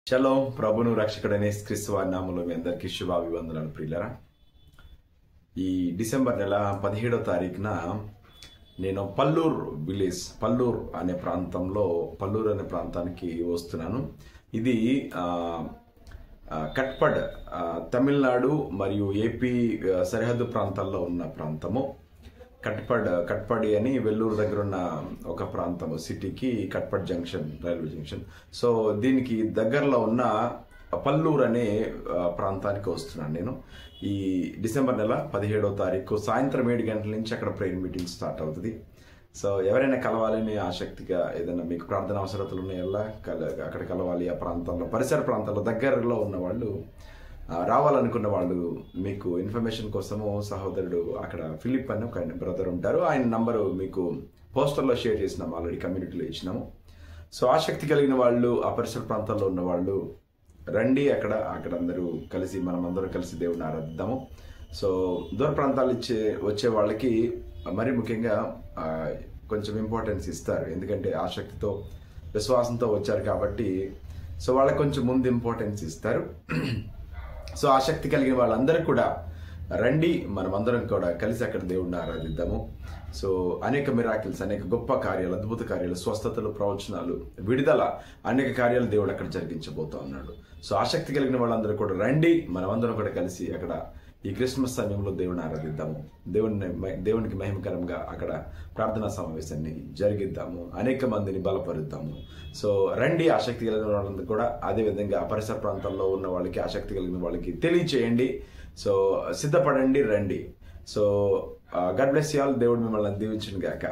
Shalom ప్రభును రక్షకుడైన యేసుక్రీస్తు వారి నామములో మీ అందరికీ శుభాభివందనాలు ప్రియులారా. ఈ డిసెంబర్ నెల 17వ తారీఖున నేను పల్లూరు అనే ప్రాంతానికి వస్తున్నాను. ఇది కట్పడ్ తమిళనాడు మరియు ఏపీ సరిహద్దు ప్రాంతాల్లో ఉన్న ప్రాంతము. కట్పడి అని వెల్లూరు దగ్గర ఉన్న ఒక ప్రాంతము, సిటీకి కట్పడ్ జంక్షన్, రైల్వే జంక్షన్. సో దీనికి దగ్గరలో ఉన్న పల్లూరు అనే ప్రాంతానికి వస్తున్నాను నేను. ఈ డిసెంబర్ నెల 17వ తారీఖు సాయంత్రం 7 గంటల నుంచి అక్కడ ప్రేయర్ మీటింగ్ స్టార్ట్ అవుతుంది. సో ఎవరైనా కలవాలని ఆసక్తిగా, ఏదైనా మీకు ప్రార్థన అవసరతలు ఉన్నాయల్లా అక్కడ కలవాలి. ఆ ప్రాంతాల్లో, పరిసర ప్రాంతాల్లో దగ్గరలో ఉన్న వాళ్ళు, రావాలనుకున్న వాళ్ళు, మీకు ఇన్ఫర్మేషన్ కోసము సహోదరుడు అక్కడ ఫిలిప్ అని ఒక బ్రదర్ ఉంటారు. ఆయన నంబరు మీకు పోస్టర్లో షేర్ చేసినాము, ఆల్రెడీ కమ్యూనిటీలో ఇచ్చినాము. సో ఆసక్తి కలిగిన వాళ్ళు, ఆ పరిసర ప్రాంతాల్లో ఉన్న వాళ్ళు రండి. అక్కడ అందరూ కలిసి, మనమందరం కలిసి దేవుడిని ఆరాధిద్దాము. సో దూర ప్రాంతాలు వచ్చే వాళ్ళకి మరి ముఖ్యంగా కొంచెం ఇంపార్టెన్స్ ఇస్తారు, ఎందుకంటే ఆసక్తితో విశ్వాసంతో వచ్చారు కాబట్టి. సో వాళ్ళకి కొంచెం ముందు ఇంపార్టెన్స్ ఇస్తారు. సో ఆసక్తి కలిగిన వాళ్ళందరూ కూడా రండి, మనమందరం కూడా కలిసి అక్కడ దేవుడిని ఆరాధిద్దాము. సో అనేక మిరాకిల్స్, అనేక గొప్ప కార్యాలు, అద్భుత కార్యాలు, స్వస్థతలు, ప్రవచనాలు, విడుదల, అనేక కార్యాలు దేవుడు అక్కడ జరిగించబోతా ఉన్నాడు. సో ఆసక్తి కలిగిన వాళ్ళందరూ కూడా రండి, మనమందరం కూడా కలిసి అక్కడ ఈ క్రిస్మస్ సమయంలో దేవుని ఆరాధిద్దాము. దేవునికి మహిమకరంగా అక్కడ ప్రార్థనా సమావేశాన్ని జరిగిద్దాము, అనేక మందిని బలపరుద్దాము. సో రండి, ఆసక్తి కలిగిన వాళ్ళందరూ కూడా. అదేవిధంగా పరిసర ప్రాంతాల్లో ఉన్న వాళ్ళకి, ఆసక్తి కలిగిన వాళ్ళకి తెలియచేయండి. సో సిద్ధపడండి, రండి. So God bless you all. దేవుడు మిమ్మల్ని దీవించును గాక.